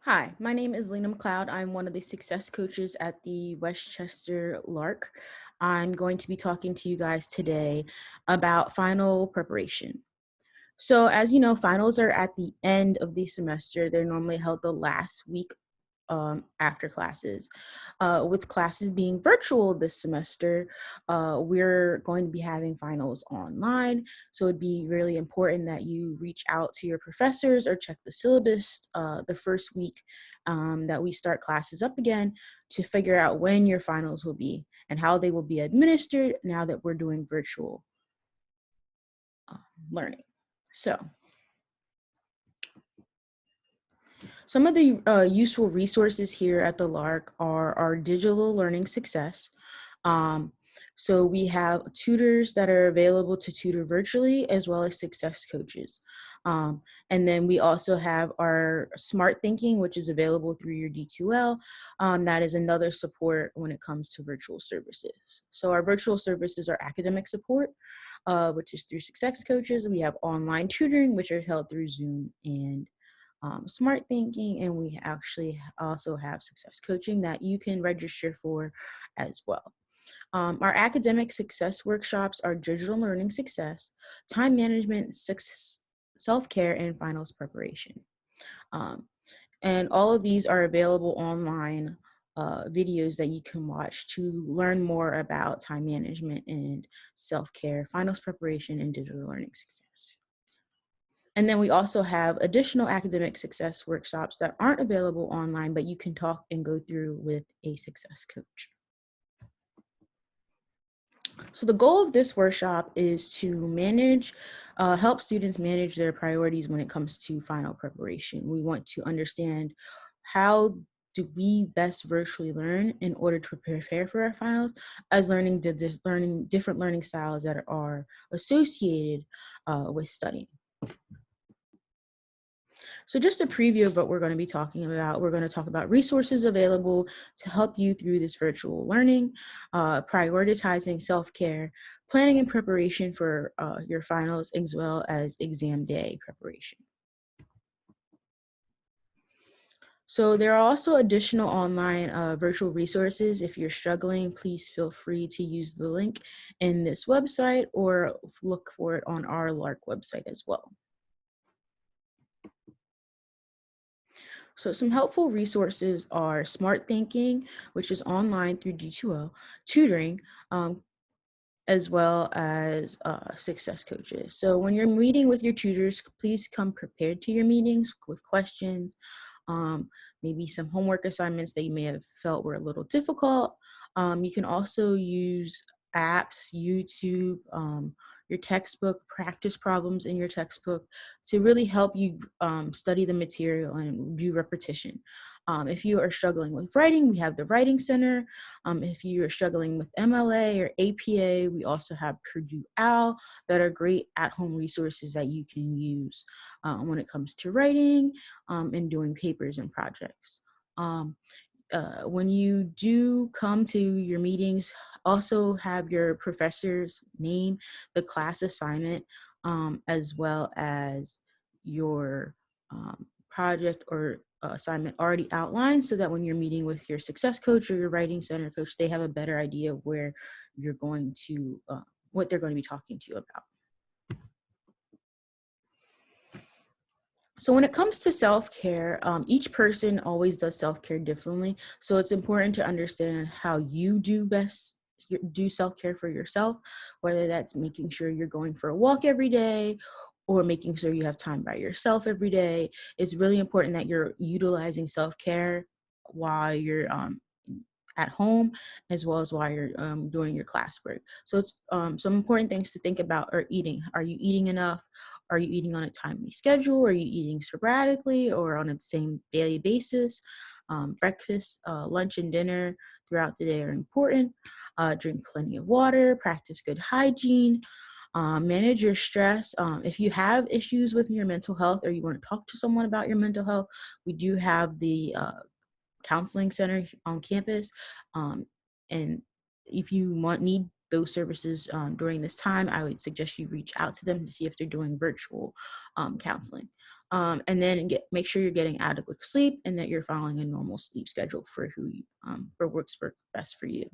Hi, my name is Allena McCloud. I'm one of the success coaches at the Westchester Lark. I'm going to be talking to you guys today about final preparation. So, as you know, finals are at the end of the semester. They're normally held the last week after classes. With classes being virtual this semester, we're going to be having finals online. So it'd be really important that you reach out to your professors or check the syllabus the first week that we start classes up again to figure out when your finals will be and how they will be administered now that we're doing virtual uh, learning. So, some of the useful resources here at the Lark are our digital learning success. Um, so we have tutors that are available to tutor virtually as well as success coaches. And then we also have our smart thinking, which is available through your D2L. That is another support when it comes to virtual services. So our virtual services are academic support, which is through success coaches. We have online tutoring, which are held through Zoom and smart thinking, and we actually also have success coaching that you can register for as well. Our academic success workshops are digital learning success, time management, self-care, and finals preparation. Um, and all of these are available online videos that you can watch to learn more about time management and self-care, finals preparation, and digital learning success. And then we also have additional academic success workshops that aren't available online, but you can talk and go through with a success coach. So the goal of this workshop is to help students manage their priorities when it comes to final preparation. We want to understand how do we best virtually learn in order to prepare for our finals, as learning different learning styles that are associated with studying. So just a preview of what we're going to be talking about. We're going to talk about resources available to help you through this virtual learning, prioritizing self-care, planning and preparation for your finals, as well as exam day preparation. So there are also additional online virtual resources. If you're struggling, please feel free to use the link in this website or look for it on our LARC website as well. So some helpful resources are Smart Thinking, which is online through D2O, tutoring, um, as well as success coaches. So when you're meeting with your tutors, please come prepared to your meetings with questions, maybe some homework assignments that you may have felt were a little difficult. You can also use apps, YouTube, your textbook, practice problems in your textbook to really help you study the material and do repetition. If you are struggling with writing, we have the Writing Center. If you are struggling with MLA or APA, we also have Purdue OWL that are great at-home resources that you can use when it comes to writing and doing papers and projects. Um, when you do come to your meetings, also have your professor's name, the class assignment, as well as your project or assignment already outlined so that when you're meeting with your success coach or your writing center coach, they have a better idea of where you're going to, what they're going to be talking to you about. So when it comes to self-care, each person always does self-care differently. So it's important to understand how you do self-care for yourself, whether that's making sure you're going for a walk every day or making sure you have time by yourself every day. It's really important that you're utilizing self-care while you're at home as well as while you're doing your classwork. So it's some important things to think about are eating. Are you eating enough? Are you eating on a timely schedule? Are you eating sporadically or on a same daily basis? Breakfast, lunch, and dinner throughout the day are important. Drink plenty of water, practice good hygiene, manage your stress. If you have issues with your mental health or you want to talk to someone about your mental health, we do have the counseling center on campus. And if you need those services during this time, I would suggest you reach out to them to see if they're doing virtual counseling. And then make sure you're getting adequate sleep and that you're following a normal sleep schedule for for works best for you.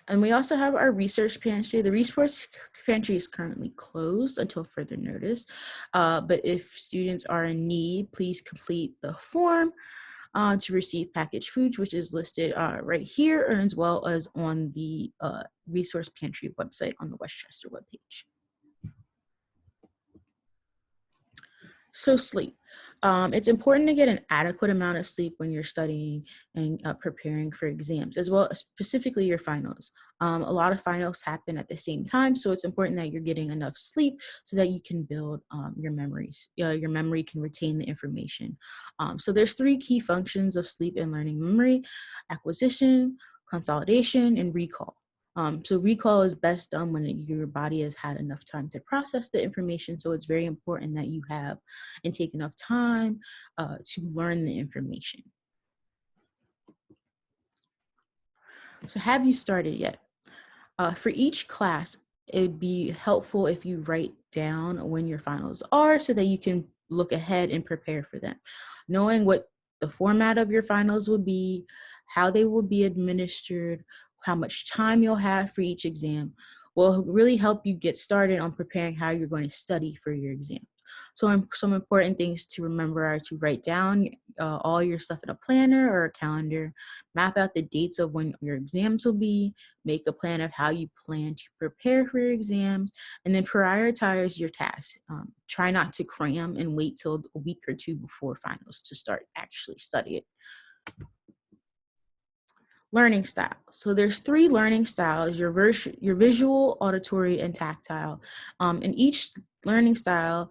And we also have our research pantry. The research pantry is currently closed until further notice. But if students are in need, please complete the form to receive packaged foods, which is listed right here, as well as on the resource pantry website on the Westchester webpage. So sleep. It's important to get an adequate amount of sleep when you're studying and preparing for exams, as well as specifically your finals. A lot of finals happen at the same time, so it's important that you're getting enough sleep so that you can build your memories. Your memory can retain the information. So there's three key functions of sleep and learning memory: acquisition, consolidation, and recall. So recall is best done when your body has had enough time to process the information. So it's very important that you have and take enough time to learn the information. So have you started yet? For each class, it would be helpful if you write down when your finals are so that you can look ahead and prepare for them. Knowing what the format of your finals will be, how they will be administered, how much time you'll have for each exam will really help you get started on preparing how you're going to study for your exam. So some important things to remember are to write down all your stuff in a planner or a calendar, map out the dates of when your exams will be, make a plan of how you plan to prepare for your exams, and then prioritize your tasks. Try not to cram and wait till a week or two before finals to start actually studying. Learning style. So there's three learning styles: your visual, auditory, and tactile. And each learning style,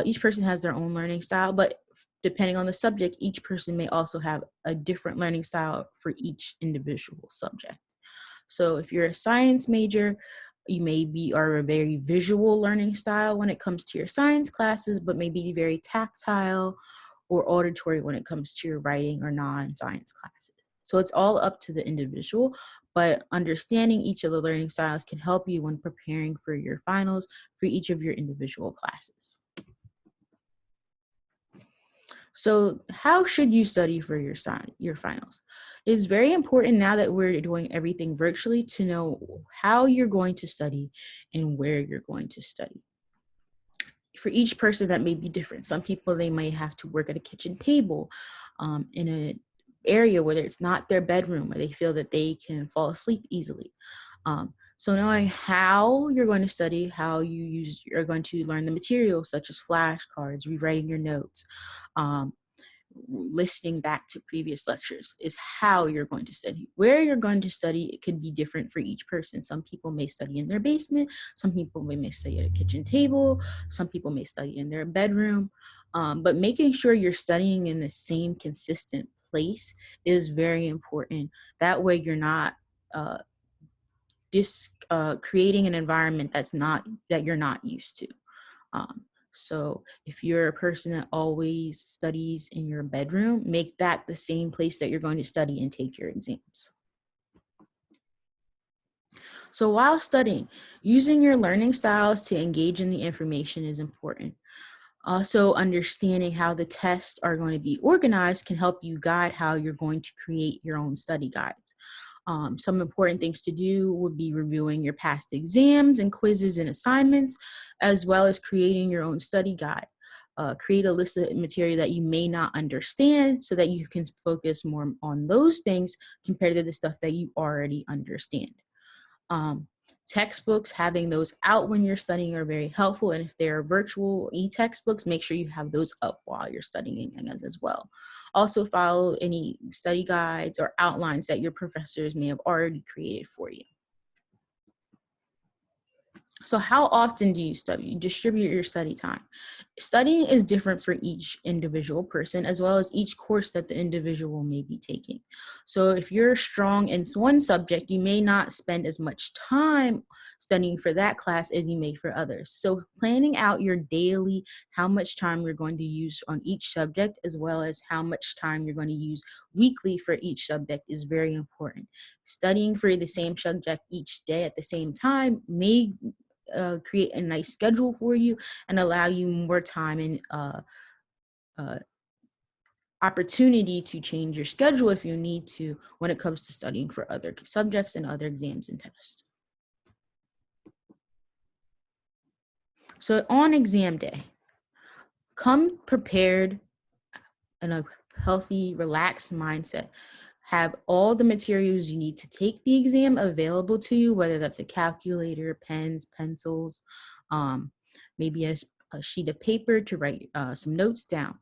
each person has their own learning style, but depending on the subject, each person may also have a different learning style for each individual subject. So if you're a science major, you are a very visual learning style when it comes to your science classes, but maybe very tactile or auditory when it comes to your writing or non-science classes. So it's all up to the individual, but understanding each of the learning styles can help you when preparing for your finals for each of your individual classes. So how should you study for your finals? It's very important now that we're doing everything virtually to know how you're going to study and where you're going to study. For each person, that may be different. Some people, they might have to work at a kitchen table in an area where it's not their bedroom, where they feel that they can fall asleep easily. So knowing how you're going to study, how you're going to learn the materials, such as flashcards, rewriting your notes, listening back to previous lectures, is how you're going to study. Where you're going to study, it could be different for each person. Some people may study in their basement, some people may study at a kitchen table, some people may study in their bedroom, but making sure you're studying in the same consistent place is very important. That way you're not creating an environment that you're not used to. So if you're a person that always studies in your bedroom, make that the same place that you're going to study and take your exams. So while studying, using your learning styles to engage in the information is important. Also, understanding how the tests are going to be organized can help you guide how you're going to create your own study guides. Some important things to do would be reviewing your past exams and quizzes and assignments, as well as creating your own study guide. Create a list of material that you may not understand so that you can focus more on those things compared to the stuff that you already understand. Textbooks, having those out when you're studying are very helpful. And if they're virtual e-textbooks, make sure you have those up while you're studying as well. Also follow any study guides or outlines that your professors may have already created for you. So how often do you study? You distribute your study time. Studying is different for each individual person, as well as each course that the individual may be taking. So if you're strong in one subject, you may not spend as much time studying for that class as you may for others. So planning out your daily, how much time you're going to use on each subject, as well as how much time you're going to use weekly for each subject is very important. Studying for the same subject each day at the same time may create a nice schedule for you and allow you more time and opportunity to change your schedule if you need to when it comes to studying for other subjects and other exams and tests. So on exam day, come prepared in a healthy, relaxed mindset. Have all the materials you need to take the exam available to you, whether that's a calculator, pens, pencils, maybe a sheet of paper to write some notes down.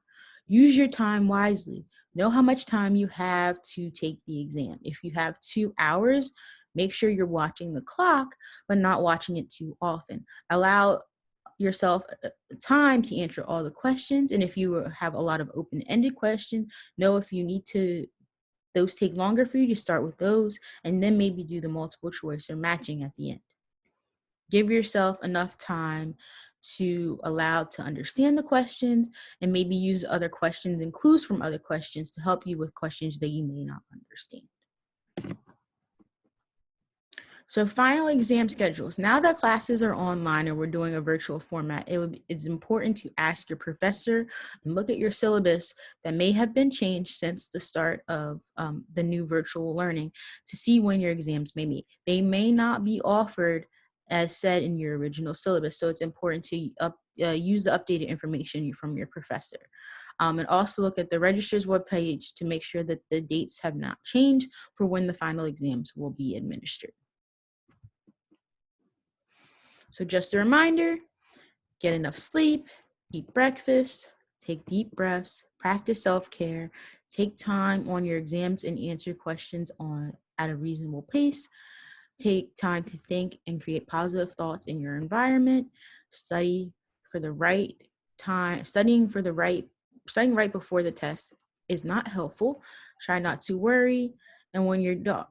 Use your time wisely. Know how much time you have to take the exam. If you have 2 hours, make sure you're watching the clock, but not watching it too often. Allow yourself time to answer all the questions. And if you have a lot of open-ended questions, know if you need to, those take longer for you, to start with those, and then maybe do the multiple choice or matching at the end. Give yourself enough time to allow to understand the questions and maybe use other questions and clues from other questions to help you with questions that you may not understand. So final exam schedules. Now that classes are online and we're doing a virtual format, it's important to ask your professor and look at your syllabus that may have been changed since the start of the new virtual learning to see when your exams may meet. They may not be offered as said in your original syllabus, so it's important to use the updated information from your professor. And also look at the registrar's webpage to make sure that the dates have not changed for when the final exams will be administered. So just a reminder, get enough sleep, eat breakfast, take deep breaths, practice self-care, take time on your exams and answer questions at a reasonable pace, take time to think and create positive thoughts in your environment, studying right before the test is not helpful. Try not to worry, and when you're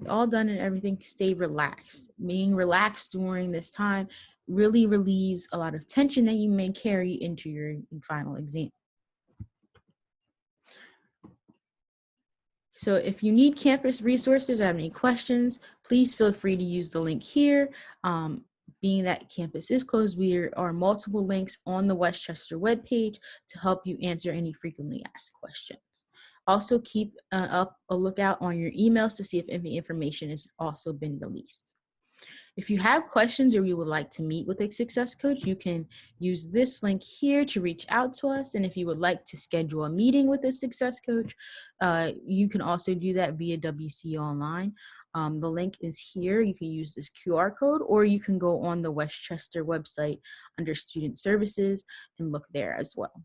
all done and everything, stay relaxed. Being relaxed during this time really relieves a lot of tension that you may carry into your final exam. So if you need campus resources or have any questions, please feel free to use the link here. Being that campus is closed, there are multiple links on the Westchester webpage to help you answer any frequently asked questions. Also keep up a lookout on your emails to see if any information has also been released. If you have questions or you would like to meet with a success coach, you can use this link here to reach out to us. And if you would like to schedule a meeting with a success coach, you can also do that via WC Online. The link is here. You can use this QR code, or you can go on the Westchester website under Student Services and look there as well.